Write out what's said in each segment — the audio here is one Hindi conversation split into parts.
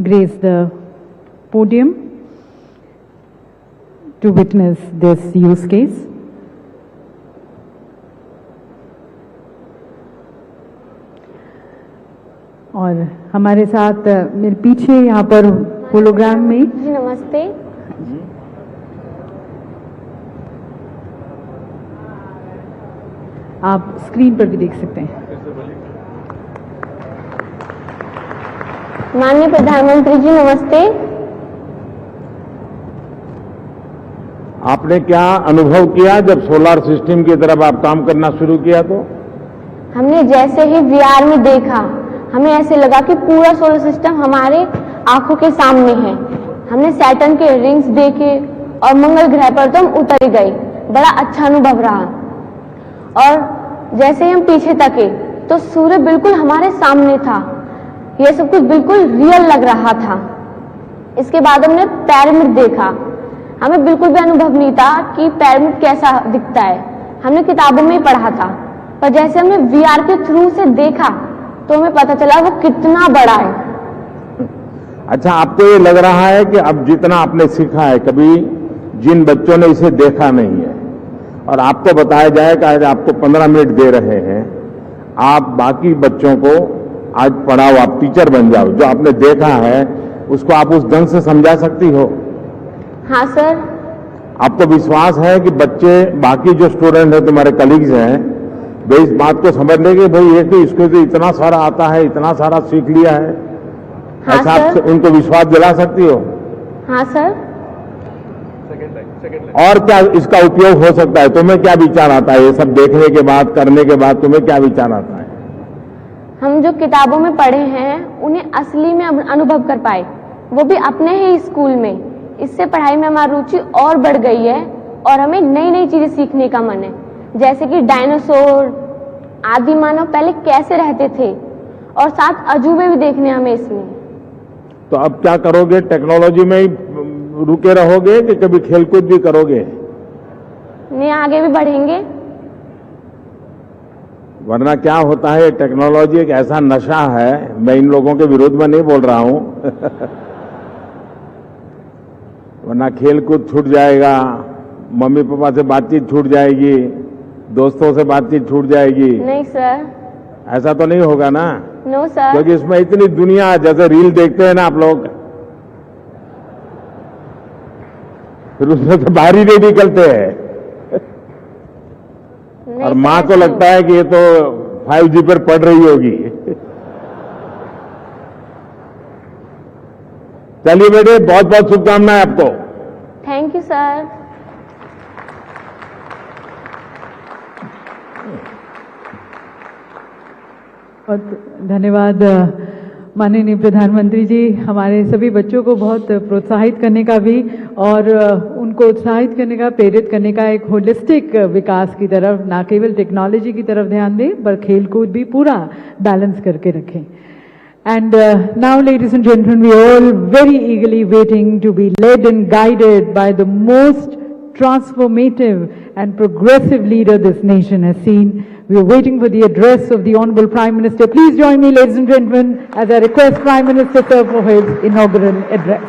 grace the podium to witness this use case. और हमारे साथ मेरे पीछे यहाँ पर होलोग्राम में जी नमस्ते। आप स्क्रीन पर भी देख सकते हैं। माननीय प्रधानमंत्री जी नमस्ते। आपने क्या अनुभव किया जब सोलर सिस्टम की तरफ आप काम करना शुरू किया? तो हमने जैसे ही वीआर में देखा, हमें ऐसे लगा कि पूरा सोलर सिस्टम हमारे आंखों के सामने है। हमने सैटर्न के रिंग्स देखे और मंगल ग्रह पर तो हम उतर गए। बड़ा अच्छा अनुभव रहा। और जैसे ही हम पीछे तके तो सूर्य बिल्कुल हमारे सामने था। यह सब कुछ बिल्कुल रियल लग रहा था। इसके बाद हमने पिरामिड देखा। हमें बिल्कुल भी अनुभव नहीं था कि पिरामिड कैसा दिखता है। हमने किताबों में ही पढ़ा था, पर जैसे हमने वीआर के थ्रू से देखा तो हमें पता चला वो कितना बड़ा है। अच्छा, आपको ये लग रहा है कि अब जितना आपने सीखा है, कभी जिन बच्चों ने इसे देखा नहीं है और आपको बताया जाए कि आज आपको 15 मिनट दे रहे हैं, आप बाकी बच्चों को आज पढ़ाओ, आप टीचर बन जाओ, जो आपने देखा है उसको आप उस ढंग से समझा सकती हो? हाँ सर। आपको विश्वास है कि बच्चे, बाकी जो स्टूडेंट हैं, तुम्हारे कलीग्स हैं, वे इस बात को समझ लेंगे भाई ये तो इसको तो इतना सारा आता है, इतना सारा सीख लिया है? हाँ ऐसा आप उनको विश्वास दिला सकती हो? हाँ सर। और क्या इसका उपयोग हो सकता है? तुम्हें क्या विचार आता है ये सब देखने के बाद, करने के बाद तुम्हें क्या विचार आता है? हम जो किताबों में पढ़े हैं उन्हें असली में अनुभव कर पाए, वो भी अपने ही स्कूल में। इससे पढ़ाई में हमारी रुचि और बढ़ गई है और हमें नई नई चीजें सीखने का मन है, जैसे कि डायनासोर, आदि मानव पहले कैसे रहते थे, और साथ अजूबे भी देखने हमें इसमें। तो अब क्या करोगे? टेक्नोलॉजी में ही रुके रहोगे कि कभी खेलकूद भी करोगे? नहीं, आगे भी बढ़ेंगे। वरना क्या होता है, टेक्नोलॉजी एक ऐसा नशा है, मैं इन लोगों के विरोध में नहीं बोल रहा हूं वरना खेलकूद छूट जाएगा, मम्मी पापा से बातचीत छूट जाएगी, दोस्तों से बातचीत छूट जाएगी। नहीं सर। ऐसा तो नहीं होगा ना? No sir. क्योंकि इसमें इतनी दुनिया, जैसे रील देखते हैं ना आप लोग, फिर उसमें से बाहर ही नहीं निकलते हैं और माँ को लगता है कि ये तो 5G पर पढ़ रही होगी चलिए बेटे, बहुत बहुत शुभकामनाएं आपको। Thank you sir. बहुत धन्यवाद माननीय प्रधानमंत्री जी। हमारे सभी बच्चों को बहुत प्रोत्साहित करने का भी और उनको उत्साहित करने का, प्रेरित करने का एक होलिस्टिक विकास की तरफ, ना केवल टेक्नोलॉजी की तरफ ध्यान दें पर खेलकूद भी पूरा बैलेंस करके रखें। And now, ladies and gentlemen, we are all very eagerly waiting to be led and guided by the most transformative and progressive leader this nation has seen. We are waiting for the address of the Honorable Prime Minister. Please join me, ladies and gentlemen, as I request Prime Minister Sir for his inaugural address.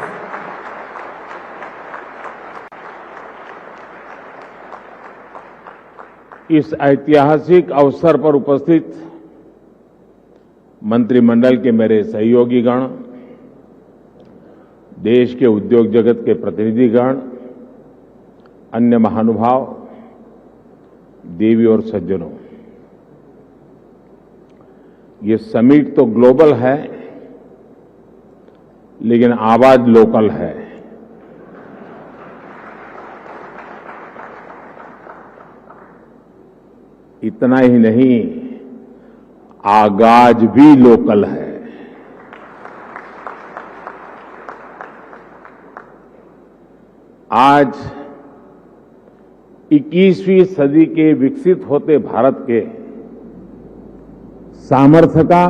इस ऐतिहासिक अवसर पर उपस्थित मंत्रिमंडल के मेरे सहयोगीगण, देश के उद्योग जगत के प्रतिनिधिगण, अन्य महानुभाव, देवी और सज्जनों, ये समिट तो ग्लोबल है लेकिन आवाज लोकल है। इतना ही नहीं, आगाज भी लोकल है। आज 21वीं सदी के विकसित होते भारत के सामर्थ्य का,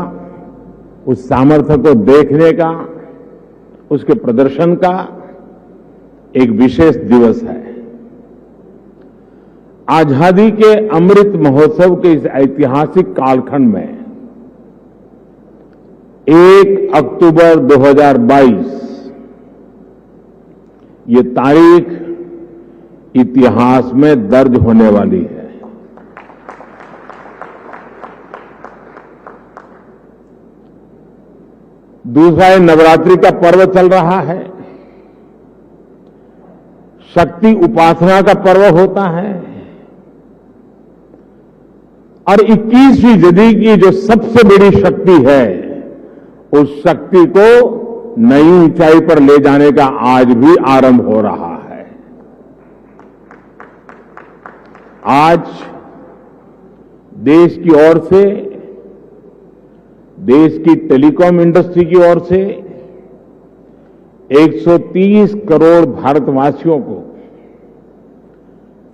उस सामर्थ्य को देखने का, उसके प्रदर्शन का एक विशेष दिवस है। आजादी के अमृत महोत्सव के इस ऐतिहासिक कालखंड में 1 अक्टूबर 2022 ये तारीख इतिहास में दर्ज होने वाली है। दूसरा, ये नवरात्रि का पर्व चल रहा है, शक्ति उपासना का पर्व होता है और 21वीं सदी की जो सबसे बड़ी शक्ति है, उस शक्ति को नई ऊंचाई पर ले जाने का आज भी आरंभ हो रहा है। आज देश की ओर से, देश की टेलीकॉम इंडस्ट्री की ओर से 130 करोड़ भारतवासियों को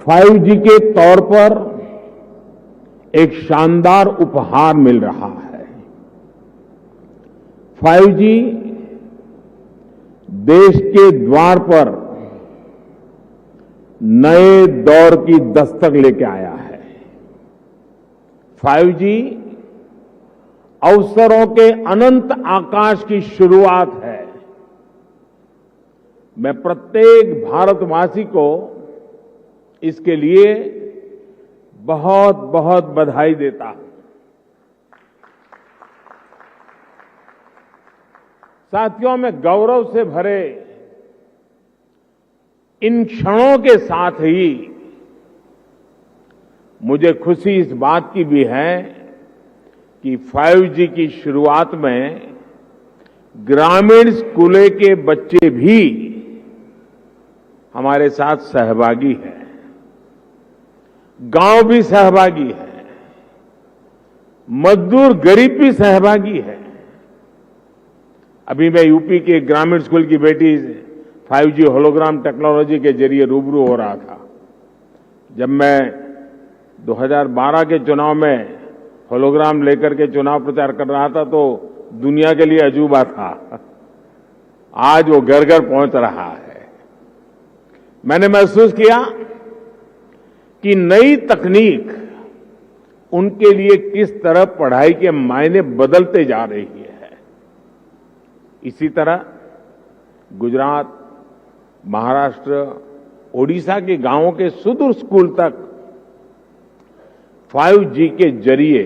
5G के तौर पर एक शानदार उपहार मिल रहा है। 5G देश के द्वार पर नए दौर की दस्तक लेके आया है। 5G अवसरों के अनंत आकाश की शुरुआत है। मैं प्रत्येक भारतवासी को इसके लिए बहुत बहुत बधाई देता हूं। साथियों, मैं गौरव से भरे इन क्षणों के साथ ही मुझे खुशी इस बात की भी है कि 5G की शुरुआत में ग्रामीण स्कूलों के बच्चे भी हमारे साथ सहभागी हैं, गांव भी सहभागी है, मजदूर गरीब भी सहभागी है। अभी मैं यूपी के ग्रामीण स्कूल की बेटी 5G होलोग्राम टेक्नोलॉजी के जरिए रूबरू हो रहा था। जब मैं 2012 के चुनाव में होलोग्राम लेकर के चुनाव प्रचार कर रहा था तो दुनिया के लिए अजूबा था। आज वो घर घर पहुंच रहा है। मैंने महसूस किया कि नई तकनीक उनके लिए किस तरह पढ़ाई के मायने बदलते जा रही है। इसी तरह गुजरात, महाराष्ट्र, ओडिशा के गांवों के सुदूर स्कूल तक 5G के जरिए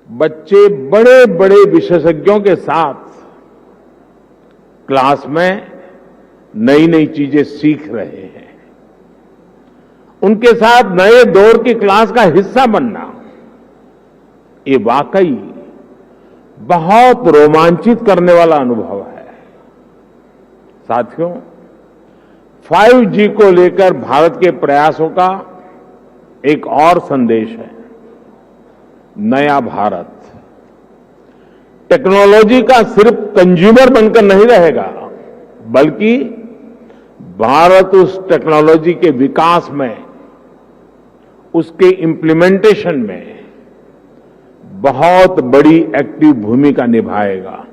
बच्चे बड़े बड़े विशेषज्ञों के साथ क्लास में नई नई चीजें सीख रहे हैं। उनके साथ नए दौर की क्लास का हिस्सा बनना, ये वाकई बहुत रोमांचित करने वाला अनुभव है। साथियों, 5G को लेकर भारत के प्रयासों का एक और संदेश है, नया भारत। टेक्नोलॉजी का सिर्फ कंज्यूमर बनकर नहीं रहेगा, बल्कि भारत उस टेक्नोलॉजी के विकास में, उसके इम्प्लीमेंटेशन में बहुत बड़ी एक्टिव भूमिका निभाएगा।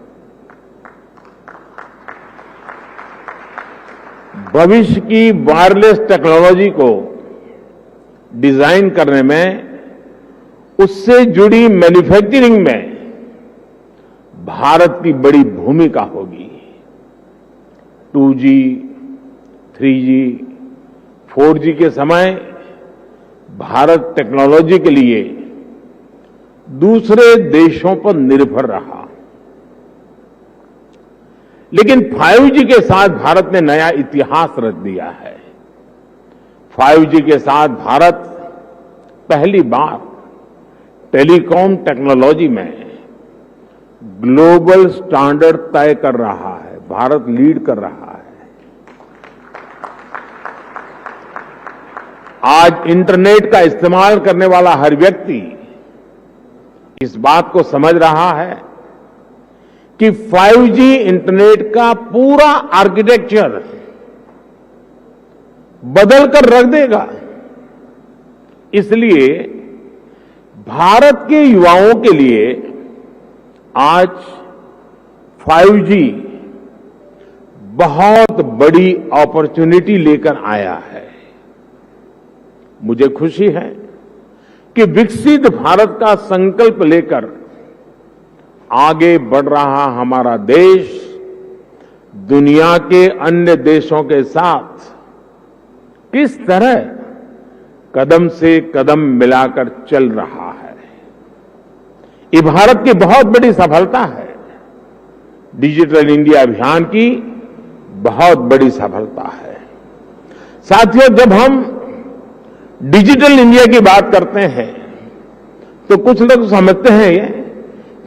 भविष्य की वायरलेस टेक्नोलॉजी को डिजाइन करने में, उससे जुड़ी मैन्युफैक्चरिंग में भारत की बड़ी भूमिका होगी। 2G, 3G, 4G के समय भारत टेक्नोलॉजी के लिए दूसरे देशों पर निर्भर रहा, लेकिन 5G के साथ भारत ने नया इतिहास रच दिया है। 5G के साथ भारत पहली बार टेलीकॉम टेक्नोलॉजी में ग्लोबल स्टैंडर्ड तय कर रहा है। भारत लीड कर रहा है। आज इंटरनेट का इस्तेमाल करने वाला हर व्यक्ति इस बात को समझ रहा है कि 5G इंटरनेट का पूरा आर्किटेक्चर बदल कर रख देगा। इसलिए भारत के युवाओं के लिए आज 5G बहुत बड़ी अपॉर्चुनिटी लेकर आया है। मुझे खुशी है कि विकसित भारत का संकल्प लेकर आगे बढ़ रहा हमारा देश दुनिया के अन्य देशों के साथ किस तरह कदम से कदम मिलाकर चल रहा है, ये भारत की बहुत बड़ी सफलता है। डिजिटल इंडिया अभियान की बहुत बड़ी सफलता है। साथियों, जब हम डिजिटल इंडिया की बात करते हैं तो कुछ लोग समझते हैं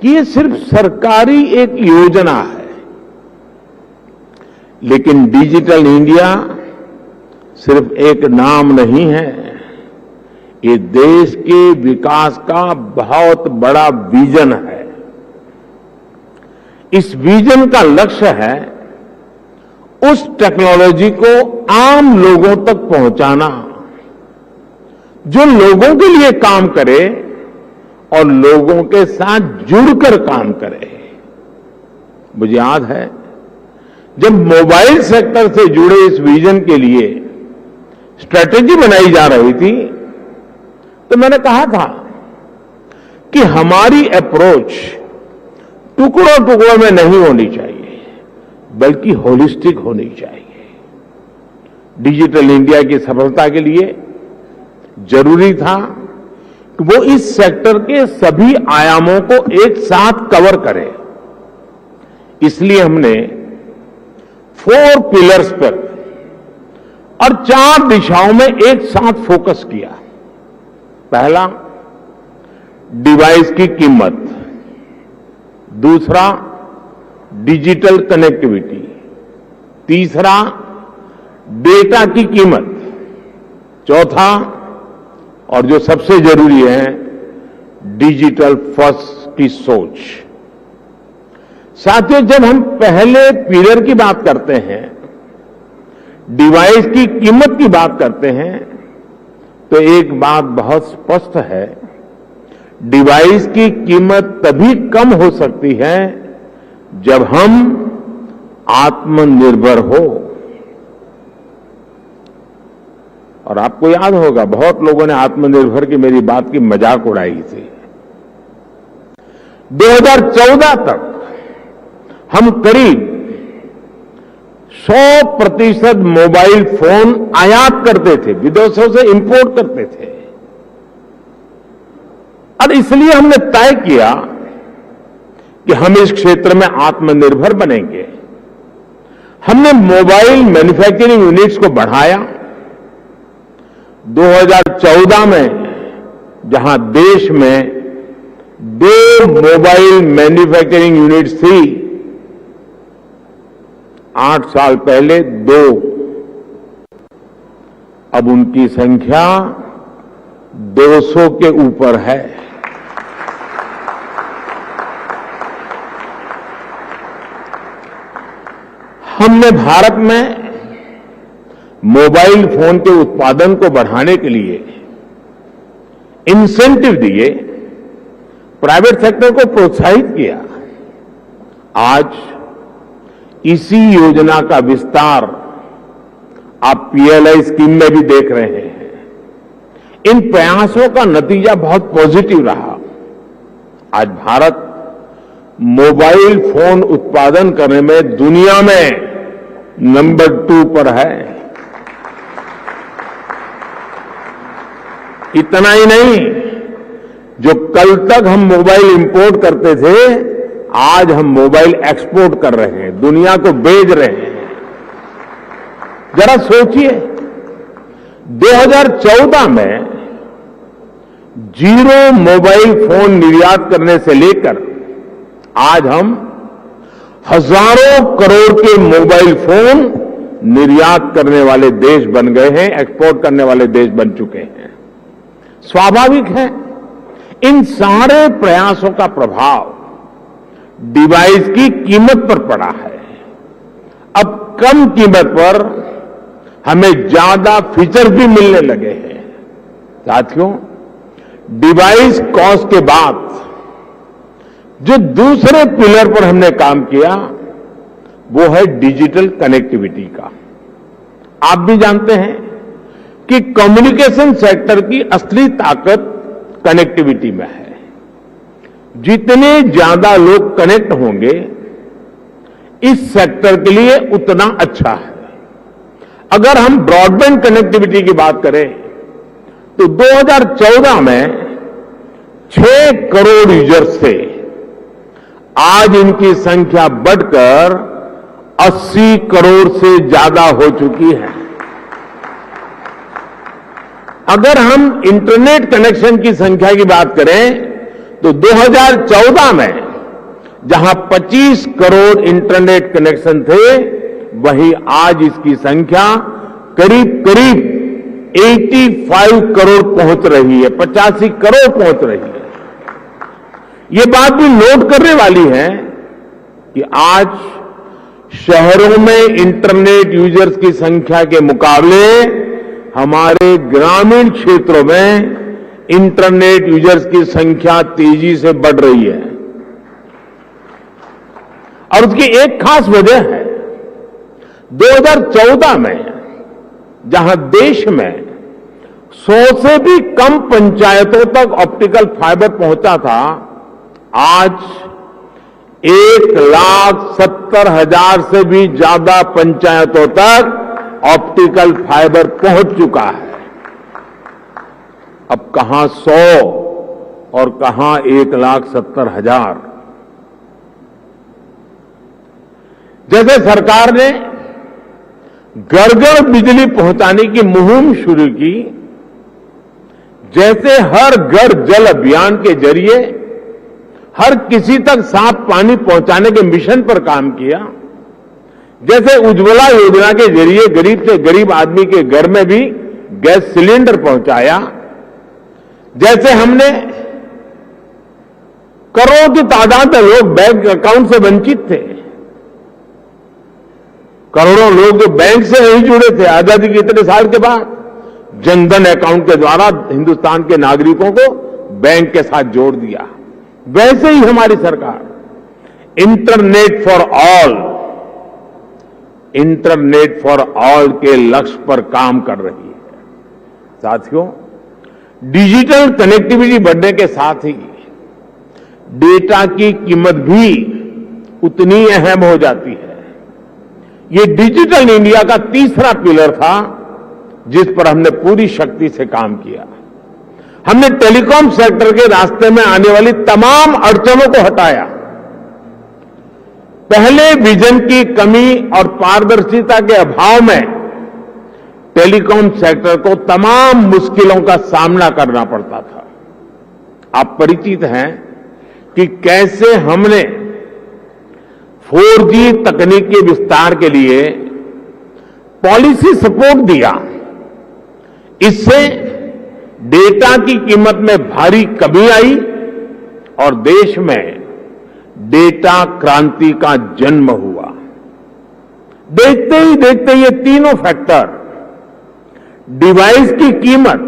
कि ये सिर्फ सरकारी एक योजना है, लेकिन डिजिटल इंडिया सिर्फ एक नाम नहीं है, ये देश के विकास का बहुत बड़ा विजन है। इस विजन का लक्ष्य है उस टेक्नोलॉजी को आम लोगों तक पहुंचाना जो लोगों के लिए काम करे और लोगों के साथ जुड़कर काम करे। मुझे याद है जब मोबाइल सेक्टर से जुड़े इस विजन के लिए स्ट्रेटेजी बनाई जा रही थी तो मैंने कहा था कि हमारी अप्रोच टुकड़ों टुकड़ों में नहीं होनी चाहिए, बल्कि होलिस्टिक होनी चाहिए। डिजिटल इंडिया की सफलता के लिए जरूरी था कि वो इस सेक्टर के सभी आयामों को एक साथ कवर करे। इसलिए हमने 4 पिलर्स पर और 4 दिशाओं में एक साथ फोकस किया। पहला, डिवाइस की कीमत। दूसरा, डिजिटल कनेक्टिविटी। तीसरा, डेटा की कीमत। चौथा, और जो सबसे जरूरी है, डिजिटल फर्स्ट की सोच। साथियों, जब हम पहले पिलर की बात करते हैं, डिवाइस की कीमत की बात करते हैं, तो एक बात बहुत स्पष्ट है, डिवाइस की कीमत तभी कम हो सकती है जब हम आत्मनिर्भर हो। और आपको याद होगा, बहुत लोगों ने आत्मनिर्भर की मेरी बात की मजाक उड़ाई थी। 2014 तक हम करीब 100% मोबाइल फोन आयात करते थे, विदेशों से इंपोर्ट करते थे। और इसलिए हमने तय किया कि हम इस क्षेत्र में आत्मनिर्भर बनेंगे। हमने मोबाइल मैन्युफैक्चरिंग यूनिट्स को बढ़ाया। 2014 में जहां देश में 2 मोबाइल मैन्युफैक्चरिंग यूनिट्स थी, 8 साल पहले 2, अब उनकी संख्या 200 के ऊपर है। हमने भारत में मोबाइल फोन के उत्पादन को बढ़ाने के लिए इंसेंटिव दिए, प्राइवेट सेक्टर को प्रोत्साहित किया। आज इसी योजना का विस्तार आप पीएलआई स्कीम में भी देख रहे हैं। इन प्रयासों का नतीजा बहुत पॉजिटिव रहा। आज भारत मोबाइल फोन उत्पादन करने में दुनिया में नंबर 2 पर है। इतना ही नहीं, जो कल तक हम मोबाइल इंपोर्ट करते थे, आज हम मोबाइल एक्सपोर्ट कर रहे हैं, दुनिया को भेज रहे हैं। जरा सोचिए, 2014 में 0 मोबाइल फोन निर्यात करने से लेकर आज हम हजारों करोड़ के मोबाइल फोन निर्यात करने वाले देश बन गए हैं, एक्सपोर्ट करने वाले देश बन चुके हैं। स्वाभाविक है, इन सारे प्रयासों का प्रभाव डिवाइस की कीमत पर पड़ा है। अब कम कीमत पर हमें ज्यादा फीचर भी मिलने लगे हैं। साथियों, डिवाइस कॉस्ट के बाद जो दूसरे पिलर पर हमने काम किया वो है डिजिटल कनेक्टिविटी का। आप भी जानते हैं कि कम्युनिकेशन सेक्टर की असली ताकत कनेक्टिविटी में है। जितने ज्यादा लोग कनेक्ट होंगे इस सेक्टर के लिए उतना अच्छा है। अगर हम ब्रॉडबैंड कनेक्टिविटी की बात करें तो 2014 में 6 करोड़ यूजर्स थे, आज इनकी संख्या बढ़कर 80 करोड़ से ज्यादा हो चुकी है। अगर हम इंटरनेट कनेक्शन की संख्या की बात करें तो 2014 में जहां 25 करोड़ इंटरनेट कनेक्शन थे, वहीं आज इसकी संख्या करीब करीब 85 करोड़ पहुंच रही है, 85 करोड़ पहुंच रही है। ये बात भी नोट करने वाली है कि आज शहरों में इंटरनेट यूजर्स की संख्या के मुकाबले हमारे ग्रामीण क्षेत्रों में इंटरनेट यूजर्स की संख्या तेजी से बढ़ रही है। और उसकी एक खास वजह है, 2014 में जहां देश में 100 से भी कम पंचायतों तक ऑप्टिकल फाइबर पहुंचा था, आज 1,70,000 से भी ज्यादा पंचायतों तक ऑप्टिकल फाइबर पहुंच चुका है। अब कहां 100 और कहां 1,70,000। जैसे सरकार ने घर घर बिजली पहुंचाने की मुहिम शुरू की, जैसे हर घर जल अभियान के जरिए हर किसी तक साफ पानी पहुंचाने के मिशन पर काम किया, जैसे उज्ज्वला योजना के जरिए गरीब से गरीब आदमी के घर में भी गैस सिलेंडर पहुंचाया, जैसे हमने करोड़ों की तादाद में लोग बैंक अकाउंट से वंचित थे, करोड़ों लोग जो बैंक से नहीं जुड़े थे आजादी के इतने साल के बाद, जनधन अकाउंट के द्वारा हिंदुस्तान के नागरिकों को बैंक के साथ जोड़ दिया। वैसे ही हमारी सरकार इंटरनेट फॉर ऑल के लक्ष्य पर काम कर रही है। साथियों, डिजिटल कनेक्टिविटी बढ़ने के साथ ही डेटा की कीमत भी उतनी अहम हो जाती है। ये डिजिटल इंडिया का तीसरा पिलर था जिस पर हमने पूरी शक्ति से काम किया। हमने टेलीकॉम सेक्टर के रास्ते में आने वाली तमाम अड़चनों को हटाया। पहले विजन की कमी और पारदर्शिता के अभाव में टेलीकॉम सेक्टर को तमाम मुश्किलों का सामना करना पड़ता था। आप परिचित हैं कि कैसे हमने 4G तकनीक के विस्तार के लिए पॉलिसी सपोर्ट दिया। इससे डेटा की कीमत में भारी कमी आई और देश में डेटा क्रांति का जन्म हुआ। देखते ही देखते ये तीनों फैक्टर, डिवाइस की कीमत,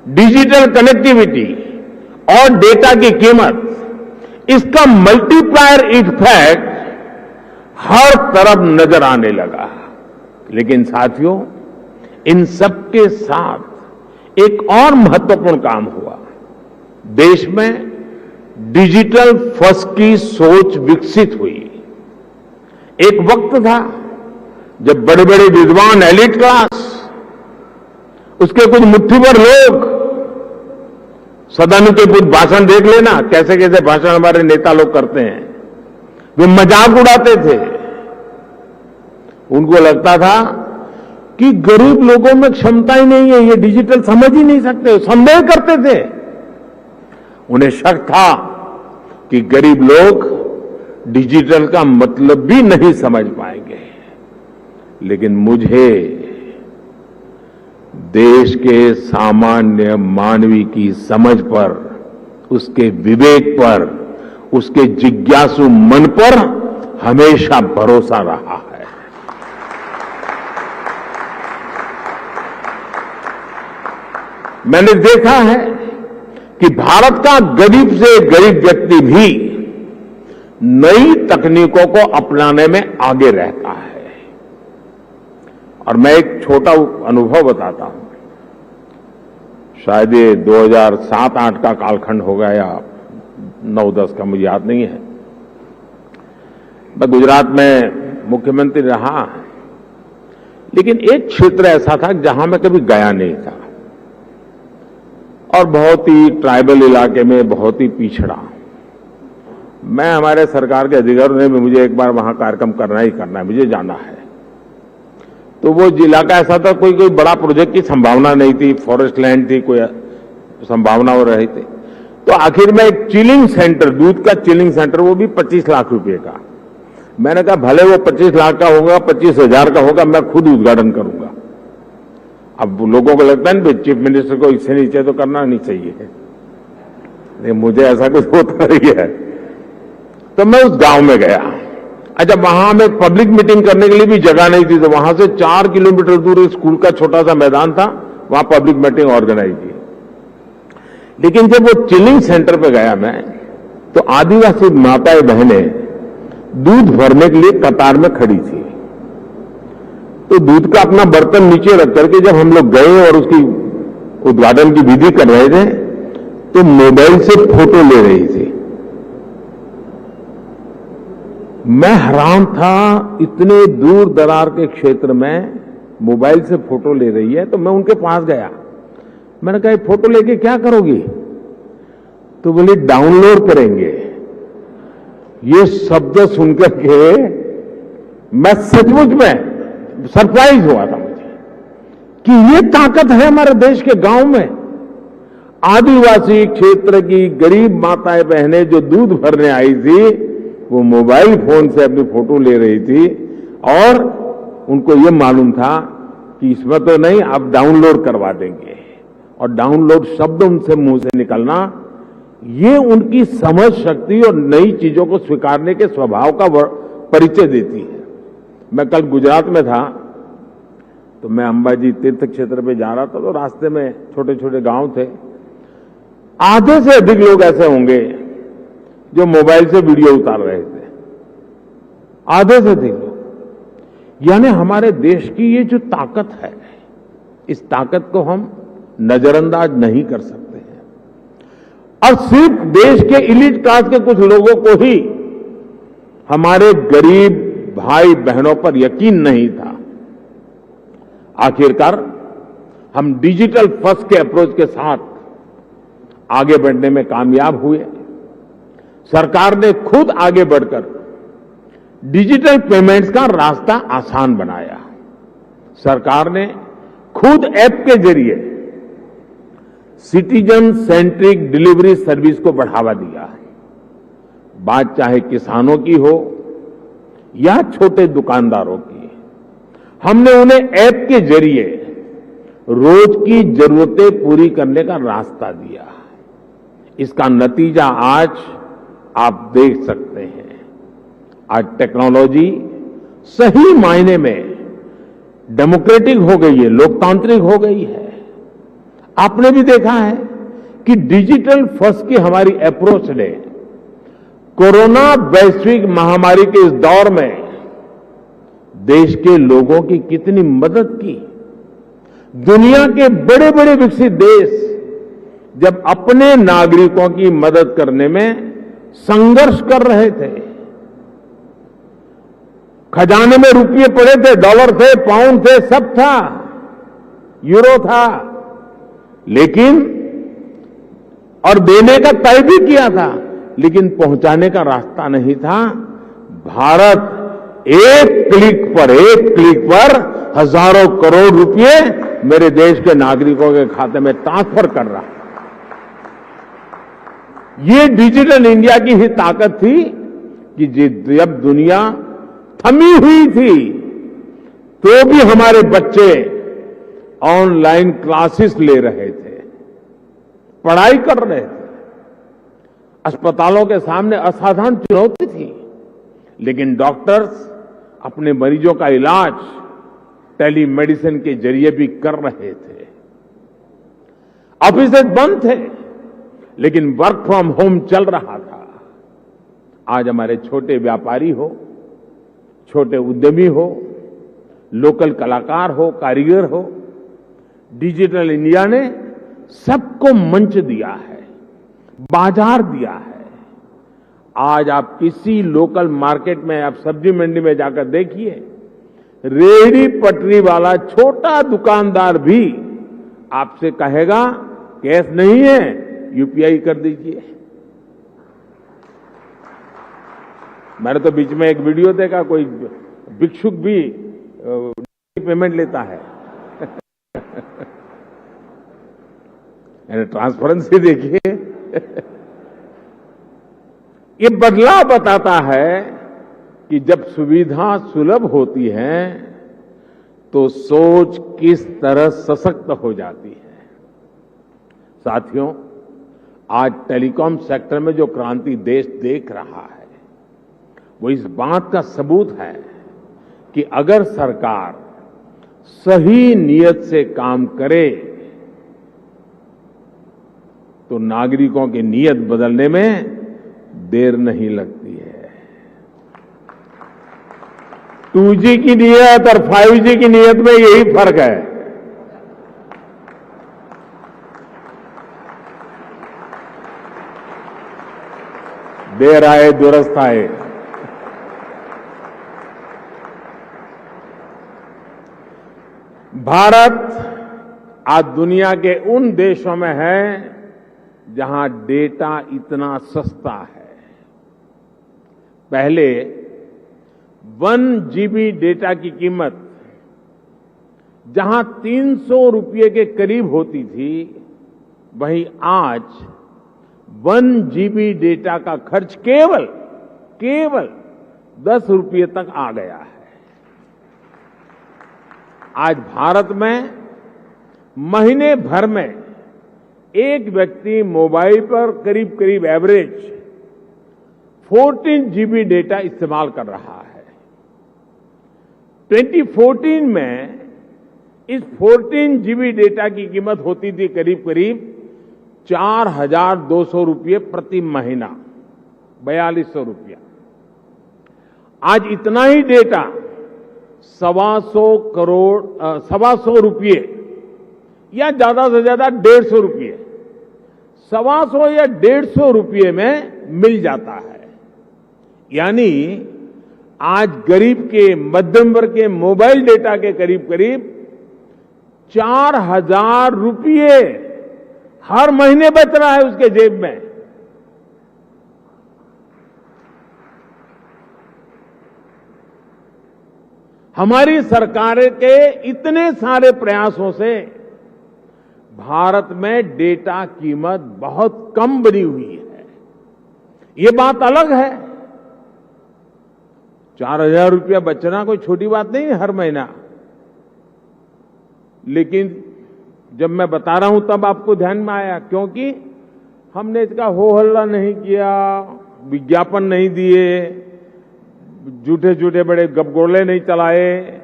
डिजिटल कनेक्टिविटी और डेटा की कीमत, इसका मल्टीप्लायर इफेक्ट हर तरफ नजर आने लगा। लेकिन साथियों, इन सबके साथ एक और महत्वपूर्ण काम हुआ। देश में डिजिटल फर्स्ट की सोच विकसित हुई। एक वक्त था जब बड़े बड़े विद्वान, एलिट क्लास, उसके कुछ मुट्ठीभर लोग, सदन के कुछ भाषण देख लेना, कैसे कैसे भाषण हमारे नेता लोग करते हैं, वे मजाक उड़ाते थे। उनको लगता था कि गरीब लोगों में क्षमता ही नहीं है, ये डिजिटल समझ ही नहीं सकते, संदेह करते थे। उन्हें शक था कि गरीब लोग डिजिटल का मतलब भी नहीं समझ पाएंगे। लेकिन मुझे देश के सामान्य मानवी की समझ पर, उसके विवेक पर, उसके जिज्ञासु मन पर हमेशा भरोसा रहा है। मैंने देखा है कि भारत का गरीब से गरीब व्यक्ति भी नई तकनीकों को अपनाने में आगे रहता है। और मैं एक छोटा अनुभव बताता हूं। शायद ये 2007-8 का कालखंड होगा या 9-10 का, मुझे याद नहीं है। मैं गुजरात में मुख्यमंत्री रहा, लेकिन एक क्षेत्र ऐसा था जहां मैं कभी गया नहीं था और बहुत ही ट्राइबल इलाके में, बहुत ही पिछड़ा। मैं, हमारे सरकार के अधिकारियों ने भी मुझे एक बार वहां कार्यक्रम करना ही करना है, मुझे जाना है। तो वो इलाका ऐसा था, कोई बड़ा प्रोजेक्ट की संभावना नहीं थी, फॉरेस्ट लैंड थी, कोई संभावना हो रही थी। तो आखिर में एक चिलिंग सेंटर, दूध का चिलिंग सेंटर, वो भी 25 लाख रुपए का। मैंने कहा भले वो 25 लाख का होगा, 25,000 का होगा, मैं खुद उद्घाटन करूंगा। अब लोगों को लगता है ना, चीफ मिनिस्टर को इससे नीचे तो करना नहीं चाहिए, लेकिन मुझे ऐसा कुछ होता नहीं है। तो मैं उस गांव में गया। अच्छा, वहां में पब्लिक मीटिंग करने के लिए भी जगह नहीं थी, तो वहां से 4 किलोमीटर दूर एक स्कूल का छोटा सा मैदान था, वहां पब्लिक मीटिंग ऑर्गेनाइज की। लेकिन जब वो चिलिंग सेंटर पे गया मैं, तो आदिवासी माताएं बहनें दूध भरने के लिए कतार में खड़ी थी। तो दूध का अपना बर्तन नीचे रख करके जब हम लोग गए और उसकी उद्घाटन की विधि कर रहे थे, तो मोबाइल से फोटो ले रही थी। मैं हैरान था, इतने दूर दरार के क्षेत्र में मोबाइल से फोटो ले रही है। तो मैं उनके पास गया, मैंने कहा फोटो लेके क्या करोगी? तो बोली डाउनलोड करेंगे। ये शब्द सुनकर के मैं सचमुच में सरप्राइज हुआ था मुझे कि ये ताकत है हमारे देश के गांव में। आदिवासी क्षेत्र की गरीब माताएं बहनें जो दूध भरने आई थी, वो मोबाइल फोन से अपनी फोटो ले रही थी और उनको ये मालूम था कि इसमें तो नहीं, आप डाउनलोड करवा देंगे। और डाउनलोड शब्द उनसे मुंह से निकलना, ये उनकी समझ शक्ति और नई चीजों को स्वीकारने के स्वभाव का परिचय देती है। मैं कल गुजरात में था, तो मैं अंबाजी तीर्थ क्षेत्र पे जा रहा था, तो रास्ते में छोटे छोटे गांव थे। आधे से अधिक लोग ऐसे होंगे जो मोबाइल से वीडियो उतार रहे थे, आधे से अधिक लोग। यानी हमारे देश की ये जो ताकत है, इस ताकत को हम नजरअंदाज नहीं कर सकते हैं। और सिर्फ देश के इलीट क्लास के कुछ लोगों को ही हमारे गरीब भाई बहनों पर यकीन नहीं था। आखिरकार हम डिजिटल फर्स्ट के अप्रोच के साथ आगे बढ़ने में कामयाब हुए। सरकार ने खुद आगे बढ़कर डिजिटल पेमेंट्स का रास्ता आसान बनाया। सरकार ने खुद ऐप के जरिए सिटीजन सेंट्रिक डिलीवरी सर्विस को बढ़ावा दिया है। बात चाहे किसानों की हो या छोटे दुकानदारों की, हमने उन्हें ऐप के जरिए रोज की जरूरतें पूरी करने का रास्ता दिया। इसका नतीजा आज आप देख सकते हैं। आज टेक्नोलॉजी सही मायने में डेमोक्रेटिक हो गई है, लोकतांत्रिक हो गई है। आपने भी देखा है कि डिजिटल फर्स्ट की हमारी अप्रोच ने कोरोना वैश्विक महामारी के इस दौर में देश के लोगों की कितनी मदद की। दुनिया के बड़े बड़े विकसित देश जब अपने नागरिकों की मदद करने में संघर्ष कर रहे थे, खजाने में रुपये पड़े थे, डॉलर थे, पाउंड थे, सब था, यूरो था, लेकिन और देने का तय भी किया था, लेकिन पहुंचाने का रास्ता नहीं था। भारत एक क्लिक पर हजारों करोड़ रुपए मेरे देश के नागरिकों के खाते में ट्रांसफर कर रहा है। ये डिजिटल इंडिया की ही ताकत थी कि जब दुनिया थमी हुई थी, तो भी हमारे बच्चे ऑनलाइन क्लासेस ले रहे थे, पढ़ाई कर रहे थे। अस्पतालों के सामने असाधारण चुनौती थी, लेकिन डॉक्टर्स अपने मरीजों का इलाज टेलीमेडिसिन के जरिए भी कर रहे थे। ऑफिसेज बंद थे, लेकिन वर्क फ्रॉम होम चल रहा था। आज हमारे छोटे व्यापारी हो, छोटे उद्यमी हो, लोकल कलाकार हो, कारीगर हो, डिजिटल इंडिया ने सबको मंच दिया है, बाजार दिया है। आज आप किसी लोकल मार्केट में, आप सब्जी मंडी में जाकर देखिए, रेहड़ी पटरी वाला छोटा दुकानदार भी आपसे कहेगा कैश नहीं है, यूपीआई कर दीजिए। मैंने तो बीच में एक वीडियो देखा, कोई भिक्षुक भी पेमेंट लेता है। ट्रांसपेरेंसी देखिए। ये बदलाव बताता है कि जब सुविधा सुलभ होती है तो सोच किस तरह सशक्त हो जाती है। साथियों, आज टेलीकॉम सेक्टर में जो क्रांति देश देख रहा है वो इस बात का सबूत है कि अगर सरकार सही नीयत से काम करे तो नागरिकों की नीयत बदलने में देर नहीं लगती है। 2G की नीयत और 5G की नीयत में यही फर्क है। देर आए दुरुस्त आए। भारत आज दुनिया के उन देशों में है जहां डेटा इतना सस्ता है। पहले 1 GB डेटा की कीमत जहां 300 रुपये के करीब होती थी, वहीं आज 1 GB डेटा का खर्च केवल 10 रुपये तक आ गया है। आज भारत में महीने भर में एक व्यक्ति मोबाइल पर करीब एवरेज 14 GB डेटा इस्तेमाल कर रहा है। 2014 में इस 14 GB डेटा की कीमत होती थी करीब 4,200 रुपये प्रति महीना, 4,200 रुपया। आज इतना ही डेटा 125 रुपये या ज्यादा से ज्यादा 150 रुपये, 125 या 150 रुपये में मिल जाता है। यानी आज गरीब के, मध्यम वर्ग के मोबाइल डेटा के करीब 4,000 रुपये हर महीने बच रहा है उसके जेब में। हमारी सरकार के इतने सारे प्रयासों से भारत में डेटा कीमत बहुत कम बनी हुई है। ये बात अलग है, 4,000 रुपया बचना कोई छोटी बात नहीं है हर महीना। लेकिन जब मैं बता रहा हूं तब आपको ध्यान में आया, क्योंकि हमने इसका हो हल्ला नहीं किया, विज्ञापन नहीं दिए, झूठे बड़े गपगोले नहीं चलाए।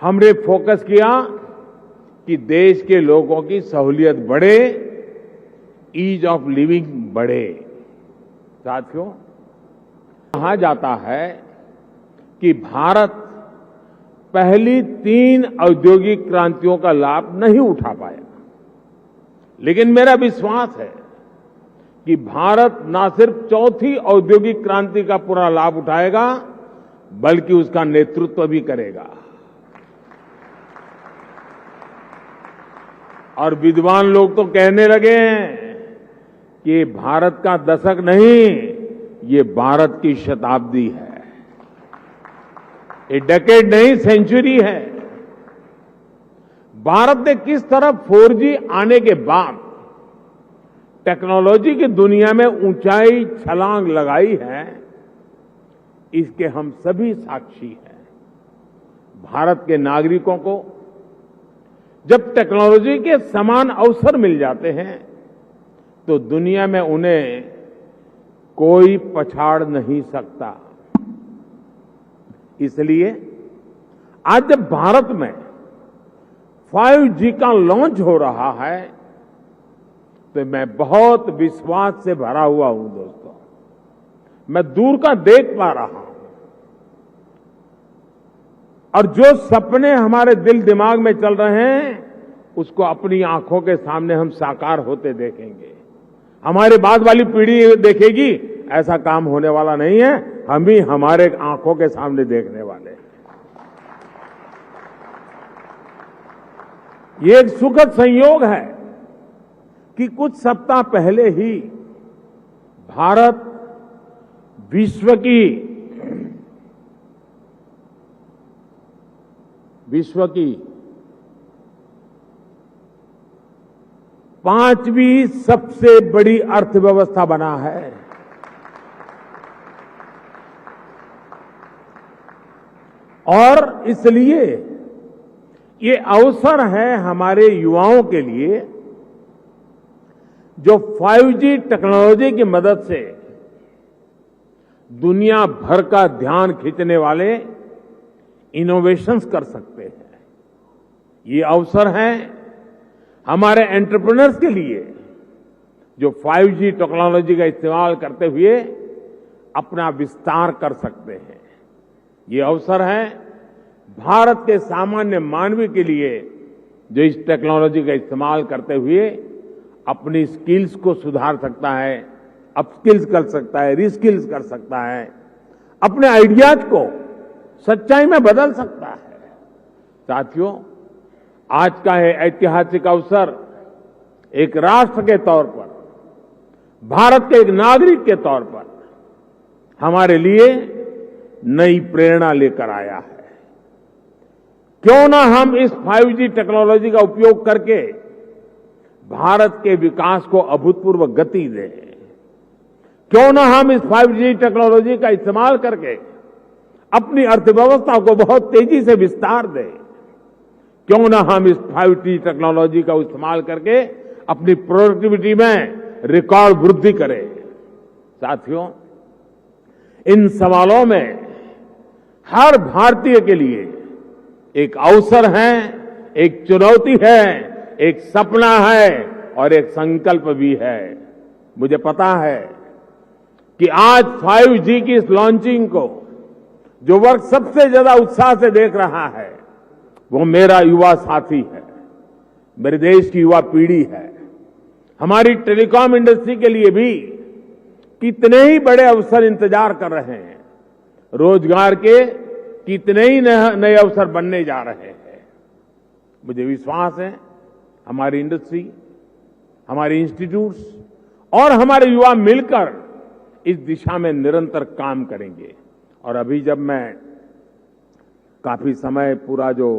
हमने फोकस किया कि देश के लोगों की सहूलियत बढ़े, ईज ऑफ लिविंग बढ़े। साथियों, कहा जाता है कि भारत पहली 3 औद्योगिक क्रांतियों का लाभ नहीं उठा पाया, लेकिन मेरा विश्वास है कि भारत न सिर्फ चौथी औद्योगिक क्रांति का पूरा लाभ उठाएगा, बल्कि उसका नेतृत्व भी करेगा। और विद्वान लोग तो कहने लगे हैं कि ये भारत का दशक नहीं, ये भारत की शताब्दी है। ये डेकेड नहीं, सेंचुरी है। भारत ने किस तरह 4G आने के बाद टेक्नोलॉजी की दुनिया में ऊंचाई छलांग लगाई है, इसके हम सभी साक्षी हैं। भारत के नागरिकों को जब टेक्नोलॉजी के समान अवसर मिल जाते हैं तो दुनिया में उन्हें कोई पछाड़ नहीं सकता। इसलिए आज जब भारत में 5G का लॉन्च हो रहा है तो मैं बहुत विश्वास से भरा हुआ हूं दोस्तों। मैं दूर का देख पा रहा हूं और जो सपने हमारे दिल दिमाग में चल रहे हैं उसको अपनी आंखों के सामने हम साकार होते देखेंगे। हमारे बाद वाली पीढ़ी देखेगी, ऐसा काम होने वाला नहीं है, हम ही हमारे आंखों के सामने देखने वाले हैं। ये एक सुखद संयोग है कि कुछ सप्ताह पहले ही भारत विश्व की 5वीं सबसे बड़ी अर्थव्यवस्था बना है। और इसलिए ये अवसर है हमारे युवाओं के लिए, जो 5G टेक्नोलॉजी की मदद से दुनिया भर का ध्यान खींचने वाले इनोवेशंस कर सकते हैं। ये अवसर है हमारे एंटरप्रेन्योर्स के लिए, जो 5G टेक्नोलॉजी का इस्तेमाल करते हुए अपना विस्तार कर सकते हैं। ये अवसर है भारत के सामान्य मानवी के लिए, जो इस टेक्नोलॉजी का इस्तेमाल करते हुए अपनी स्किल्स को सुधार सकता है, अपस्किल्स कर सकता है, रीस्किल्स कर सकता है, अपने आइडियाज को सच्चाई में बदल सकता है। साथियों, आज का ये ऐतिहासिक अवसर एक राष्ट्र के तौर पर, भारत के एक नागरिक के तौर पर हमारे लिए नई प्रेरणा लेकर आया है। क्यों ना हम इस 5G टेक्नोलॉजी का उपयोग करके भारत के विकास को अभूतपूर्व गति दें। क्यों ना हम इस 5G टेक्नोलॉजी का इस्तेमाल करके अपनी अर्थव्यवस्था को बहुत तेजी से विस्तार दें। क्यों ना हम इस 5G टेक्नोलॉजी का इस्तेमाल करके अपनी प्रोडक्टिविटी में रिकॉर्ड वृद्धि करें। साथियों, इन सवालों में हर भारतीय के लिए एक अवसर है, एक चुनौती है, एक सपना है और एक संकल्प भी है। मुझे पता है कि आज 5G की इस लॉन्चिंग को जो वर्ग सबसे ज्यादा उत्साह से देख रहा है, वो मेरा युवा साथी है, मेरे देश की युवा पीढ़ी है। हमारी टेलीकॉम इंडस्ट्री के लिए भी कितने ही बड़े अवसर इंतजार कर रहे हैं। रोजगार के कितने ही नए अवसर बनने जा रहे हैं। मुझे विश्वास है हमारी इंडस्ट्री, हमारे इंस्टीट्यूट्स और हमारे युवा मिलकर इस दिशा में निरंतर काम करेंगे। और अभी जब मैं काफी समय पूरा जो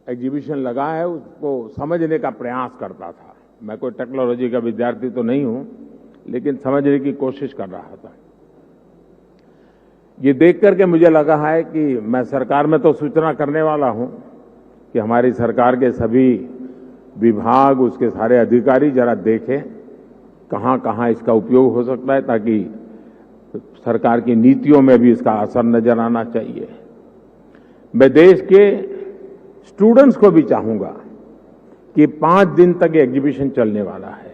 एग्जीबिशन लगा है उसको समझने का प्रयास करता था। मैं कोई टेक्नोलॉजी का विद्यार्थी तो नहीं हूं, लेकिन समझने की कोशिश कर रहा था। ये देख करके मुझे लगा है कि मैं सरकार में तो सूचना करने वाला हूं कि हमारी सरकार के सभी विभाग, उसके सारे अधिकारी जरा देखें कहां कहां इसका उपयोग हो सकता है, ताकि सरकार की नीतियों में भी इसका असर नजर आना चाहिए। मैं देश के स्टूडेंट्स को भी चाहूंगा कि 5 दिन तक एग्जीबिशन चलने वाला है।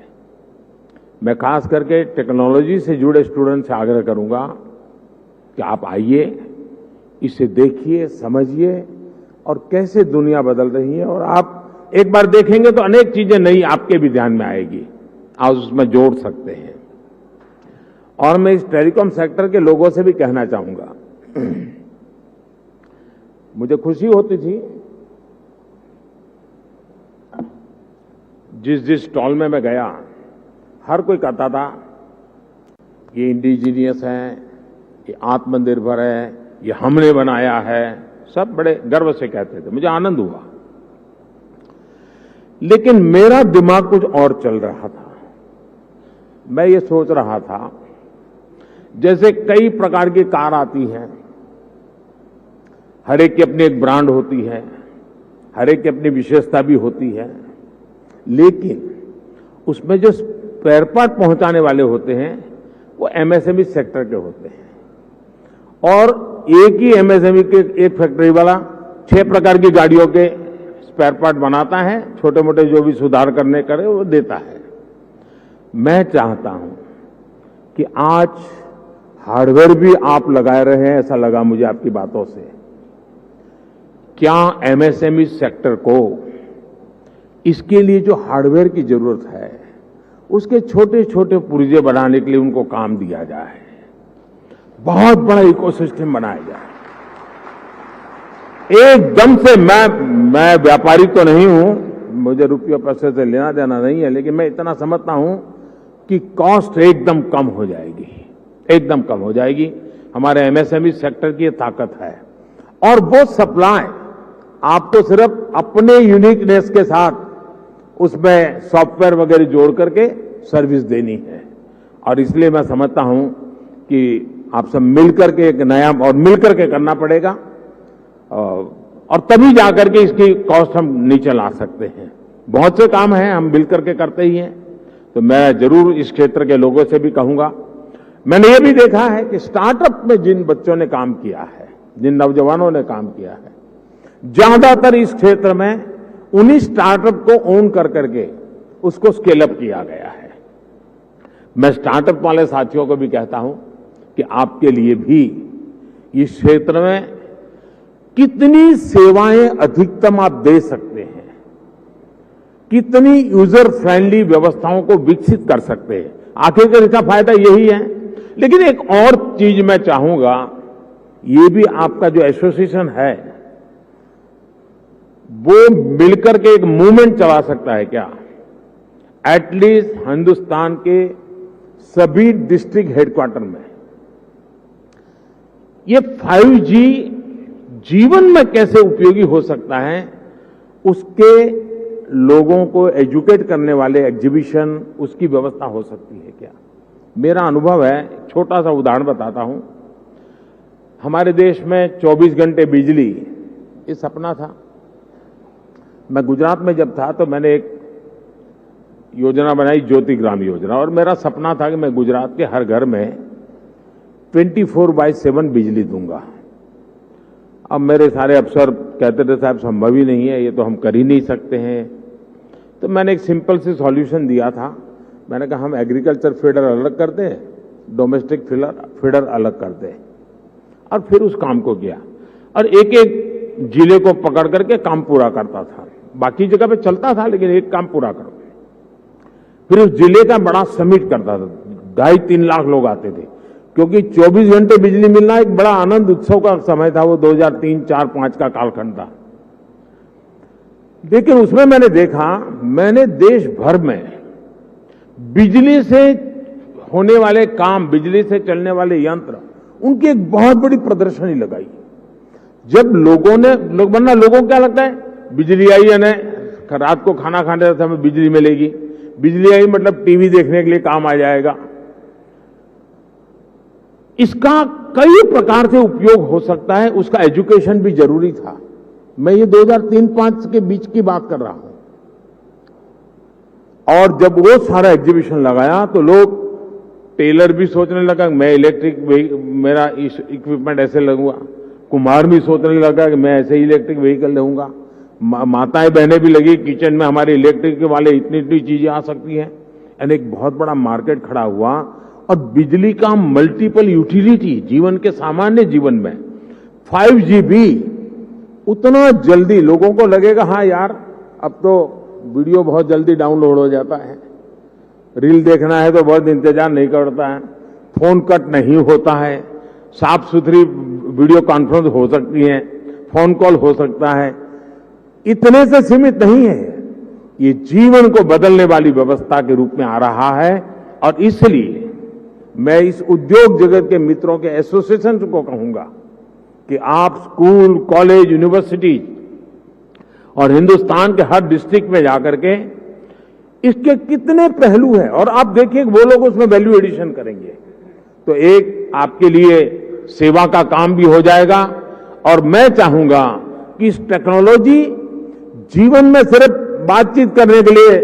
मैं खास करके टेक्नोलॉजी से जुड़े स्टूडेंट्स से आग्रह करूंगा कि आप आइए, इसे देखिए, समझिए और कैसे दुनिया बदल रही है। और आप एक बार देखेंगे तो अनेक चीजें नई आपके भी ध्यान में आएगी, आप उसमें जोड़ सकते हैं। और मैं इस टेलीकॉम सेक्टर के लोगों से भी कहना चाहूंगा, मुझे खुशी होती थी जिस स्टॉल में मैं गया, हर कोई कहता था ये इंडिजीनियस है, ये आत्मनिर्भर है, ये हमने बनाया है। सब बड़े गर्व से कहते थे, मुझे आनंद हुआ। लेकिन मेरा दिमाग कुछ और चल रहा था। मैं ये सोच रहा था, जैसे कई प्रकार की कार आती हैं, हर एक की अपनी एक ब्रांड होती है, हर एक की अपनी विशेषता भी होती है, लेकिन उसमें जो स्पेयर पार्ट पहुंचाने वाले होते हैं वो एमएसएमई सेक्टर के होते हैं। और एक ही एमएसएमई के एक फैक्ट्री वाला 6 प्रकार की गाड़ियों के स्पेयर पार्ट बनाता है, छोटे मोटे जो भी सुधार करने करे वो देता है। मैं चाहता हूं कि आज हार्डवेयर भी आप लगा रहे हैं, ऐसा लगा मुझे आपकी बातों से। क्या एमएसएमई सेक्टर को इसके लिए जो हार्डवेयर की जरूरत है उसके छोटे छोटे पुर्जे बनाने के लिए उनको काम दिया जाए, बहुत बड़ा इकोसिस्टम बनाया जाए। एकदम से मैं व्यापारी तो नहीं हूं, मुझे रुपये पैसे से लेना देना नहीं है, लेकिन मैं इतना समझता हूं कि कॉस्ट एकदम कम हो जाएगी, एकदम कम हो जाएगी। हमारे एमएसएमई सेक्टर की ये ताकत है। और वो सप्लाई आपको सिर्फ अपने यूनिकनेस के साथ उसमें सॉफ्टवेयर वगैरह जोड़ करके सर्विस देनी है। और इसलिए मैं समझता हूं कि आप सब मिलकर के एक नया और मिलकर के करना पड़ेगा, और तभी जाकर के इसकी कॉस्ट हम नीचे ला सकते हैं। बहुत से काम हैं, हम मिलकर के करते ही हैं। तो मैं जरूर इस क्षेत्र के लोगों से भी कहूंगा, मैंने ये भी देखा है कि स्टार्टअप में जिन बच्चों ने काम किया है, जिन नौजवानों ने काम किया है, ज्यादातर इस क्षेत्र में उन्हीं स्टार्टअप को ओन कर करके उसको स्केल अप किया गया है। मैं स्टार्टअप वाले साथियों को भी कहता हूं कि आपके लिए भी इस क्षेत्र में कितनी सेवाएं अधिकतम आप दे सकते हैं, कितनी यूजर फ्रेंडली व्यवस्थाओं को विकसित कर सकते हैं, आखिरकार इसका फायदा यही है। लेकिन एक और चीज मैं चाहूंगा, ये भी आपका जो एसोसिएशन है वो मिलकर के एक मूवमेंट चला सकता है क्या? एटलीस्ट हिंदुस्तान के सभी डिस्ट्रिक्ट हेडक्वार्टर में ये 5G जीवन में कैसे उपयोगी हो सकता है, उसके लोगों को एजुकेट करने वाले एग्जीबिशन, उसकी व्यवस्था हो सकती है क्या? मेरा अनुभव है, छोटा सा उदाहरण बताता हूं। हमारे देश में 24 घंटे बिजली, ये सपना था। मैं गुजरात में जब था तो मैंने एक योजना बनाई, ज्योति ग्राम योजना, और मेरा सपना था कि मैं गुजरात के हर घर में 24/7 बिजली दूंगा। अब मेरे सारे अफसर कहते थे साहब संभव ही नहीं है, ये तो हम कर ही नहीं सकते हैं। तो मैंने एक सिंपल सी सॉल्यूशन दिया था। मैंने कहा हम एग्रीकल्चर फीडर अलग कर दें, डोमेस्टिक फीडर अलग कर दें, और फिर उस काम को किया। और एक एक जिले को पकड़ करके काम पूरा करता था। बाकी जगह पे चलता था, लेकिन एक काम पूरा करो। फिर उस जिले का बड़ा समिट करता था, 2.5-3 लाख लोग आते थे, क्योंकि 24 घंटे बिजली मिलना एक बड़ा आनंद उत्सव का समय था। वो 2003, 4, 5 का कालखंड था। लेकिन उसमें मैंने देखा, मैंने देश भर में बिजली से होने वाले काम, बिजली से चलने वाले यंत्र, उनकी एक बहुत बड़ी प्रदर्शनी लगाई। जब लोगों को क्या लगता है, बिजली आई है ना, रात को खाना खाने समय बिजली मिलेगी, बिजली आई मतलब टीवी देखने के लिए काम आ जाएगा। इसका कई प्रकार से उपयोग हो सकता है, उसका एजुकेशन भी जरूरी था। मैं ये 2003-5 के बीच की बात कर रहा हूं। और जब वो सारा एग्जीबिशन लगाया तो लोग, टेलर भी सोचने लगा मैं मेरा इक्विपमेंट ऐसे लगूंगा, कुम्हार भी सोचने लगा कि मैं ऐसे इलेक्ट्रिक व्हीकल लूंगा, माताएं बहनें भी लगी किचन में हमारे इलेक्ट्रिक वाले इतनी चीजें आ सकती हैं। यानी एक बहुत बड़ा मार्केट खड़ा हुआ। और बिजली का मल्टीपल यूटिलिटी जीवन के सामान्य जीवन में 5G भी उतना जल्दी, लोगों को लगेगा हाँ यार अब तो वीडियो बहुत जल्दी डाउनलोड हो जाता है, रील देखना है तो बहुत इंतजार नहीं करता है, फोन कट नहीं होता है, साफ सुथरी वीडियो कॉन्फ्रेंस हो सकती है, फोन कॉल हो सकता है। इतने से सीमित नहीं है, ये जीवन को बदलने वाली व्यवस्था के रूप में आ रहा है। और इसलिए मैं इस उद्योग जगत के मित्रों के एसोसिएशन को कहूंगा कि आप स्कूल, कॉलेज, यूनिवर्सिटी और हिंदुस्तान के हर डिस्ट्रिक्ट में जाकर के इसके कितने पहलू हैं, और आप देखिए वो लोग उसमें वैल्यू एडिशन करेंगे तो एक आपके लिए सेवा का काम भी हो जाएगा। और मैं चाहूंगा कि इस टेक्नोलॉजी जीवन में सिर्फ बातचीत करने के लिए